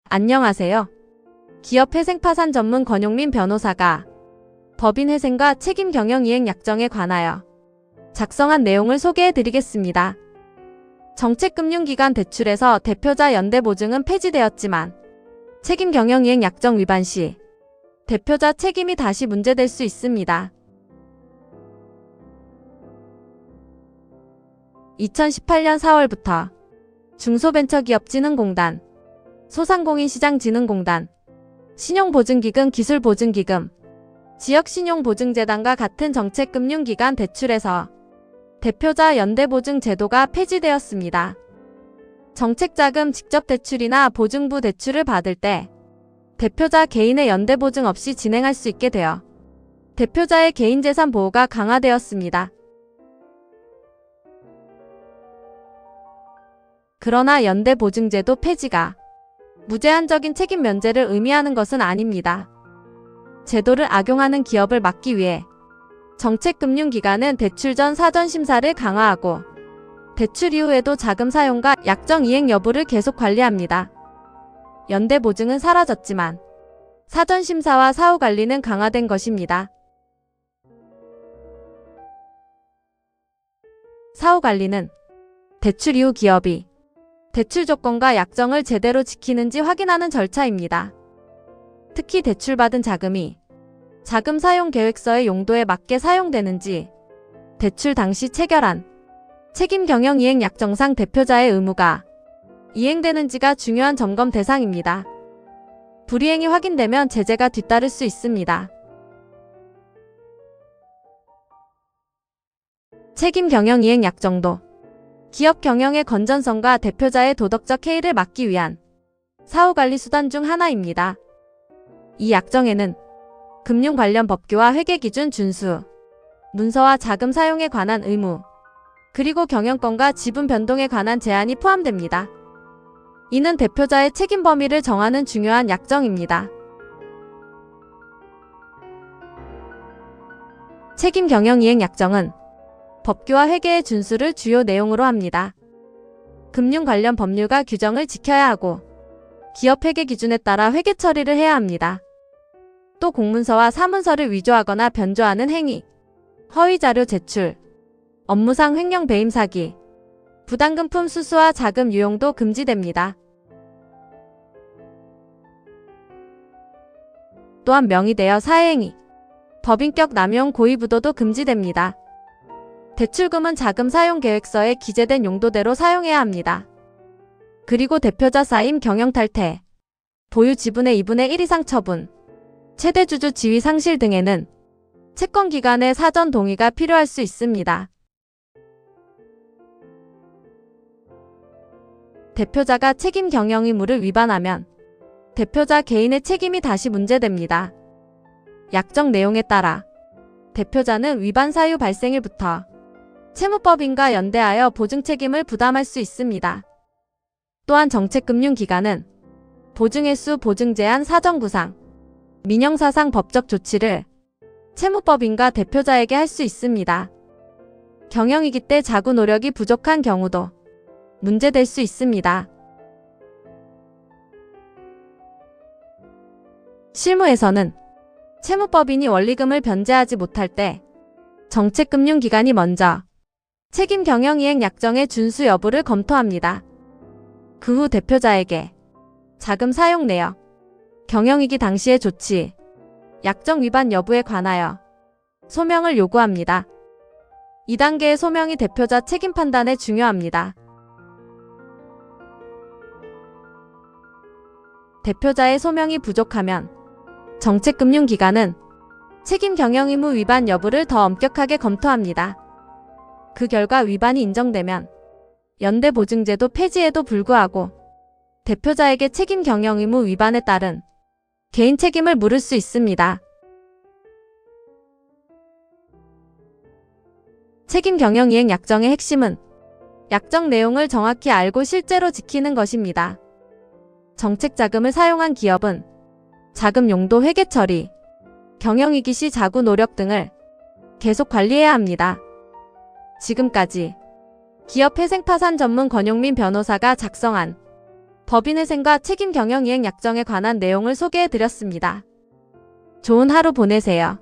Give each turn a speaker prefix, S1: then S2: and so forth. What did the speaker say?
S1: 안녕하세요. 기업 회생 파산 전문 권용민 변호사가 법인 회생과 책임 경영 이행 약정에 관하여 작성한 내용을 소개해 드리겠습니다. 정책금융기관 대출에서 대표자 연대 보증은 폐지되었지만 책임 경영 이행 약정 위반 시 대표자 책임이 다시 문제될 수 있습니다. 2018년 4월부터 중소벤처기업진흥공단, 소상공인시장진흥공단, 신용보증기금 기술보증기금, 지역신용보증재단과 같은 정책금융기관 대출에서 대표자 연대보증 제도가 폐지되었습니다. 정책자금 직접대출이나 보증부 대출을 받을 때 대표자 개인의 연대보증 없이 진행할 수 있게 되어 대표자의 개인재산 보호가 강화되었습니다. 그러나 연대보증제도 폐지가 무제한적인 책임 면제를 의미하는 것은 아닙니다. 제도를 악용하는 기업을 막기 위해 정책금융기관은 대출 전 사전심사를 강화하고 대출 이후에도 자금 사용과 약정 이행 여부를 계속 관리합니다. 연대보증은 사라졌지만 사전심사와 사후관리는 강화된 것입니다. 사후관리는 대출 이후 기업이 대출 조건과 약정을 제대로 지키는지 확인하는 절차입니다. 특히 대출받은 자금이 자금 사용 계획서의 용도에 맞게 사용되는지, 대출 당시 체결한 책임 경영 이행 약정상 대표자의 의무가 이행되는지가 중요한 점검 대상입니다. 불이행이 확인되면 제재가 뒤따를 수 있습니다. 책임 경영 이행 약정도 기업 경영의 건전성과 대표자의 도덕적 해이를 막기 위한 사후관리 수단 중 하나입니다. 이 약정에는 금융 관련 법규와 회계기준 준수, 문서와 자금 사용에 관한 의무, 그리고 경영권과 지분 변동에 관한 제한이 포함됩니다. 이는 대표자의 책임 범위를 정하는 중요한 약정입니다. 책임 경영 이행 약정은 법규와 회계의 준수를 주요 내용으로 합니다. 금융 관련 법률과 규정을 지켜야 하고 기업 회계 기준에 따라 회계 처리를 해야 합니다. 또 공문서와 사문서를 위조하거나 변조하는 행위, 허위 자료 제출, 업무상 횡령 배임 사기, 부당금품 수수와 자금 유용도 금지됩니다. 또한 명의대여 사회행위, 법인격 남용 고의부도도 금지됩니다. 대출금은 자금 사용 계획서에 기재된 용도대로 사용해야 합니다. 그리고 대표자 쌓임 경영 탈퇴, 보유 지분의 2분의 1 이상 처분, 최대 주주 지위 상실 등에는 채권기관의 사전 동의가 필요할 수 있습니다. 대표자가 책임 경영 의무를 위반하면 대표자 개인의 책임이 다시 문제됩니다. 약정 내용에 따라 대표자는 위반 사유 발생일부터 채무법인과 연대하여 보증 책임을 부담할 수 있습니다. 또한 정책금융기관은 보증횟수, 보증제한, 사정구상, 민형사상 법적 조치를 채무법인과 대표자에게 할 수 있습니다. 경영위기 때 자구 노력이 부족한 경우도 문제될 수 있습니다. 실무에서는 채무법인이 원리금을 변제하지 못할 때 정책금융기관이 먼저 책임 경영 이행 약정의 준수 여부를 검토합니다. 그 후 대표자에게 자금 사용 내역, 경영위기 당시의 조치, 약정 위반 여부에 관하여 소명을 요구합니다. 2단계의 소명이 대표자 책임 판단에 중요합니다. 대표자의 소명이 부족하면 정책금융기관은 책임 경영 의무 위반 여부를 더 엄격하게 검토합니다. 그 결과 위반이 인정되면 연대보증제도 폐지에도 불구하고 대표자에게 책임 경영 의무 위반에 따른 개인 책임을 물을 수 있습니다. 책임 경영 이행 약정의 핵심은 약정 내용을 정확히 알고 실제로 지키는 것입니다. 정책 자금을 사용한 기업은 자금 용도 회계 처리, 경영위기 시 자구 노력 등을 계속 관리해야 합니다. 지금까지 기업 회생 파산 전문 권용민 변호사가 작성한 법인회생과 책임 경영이행 약정에 관한 내용을 소개해 드렸습니다. 좋은 하루 보내세요.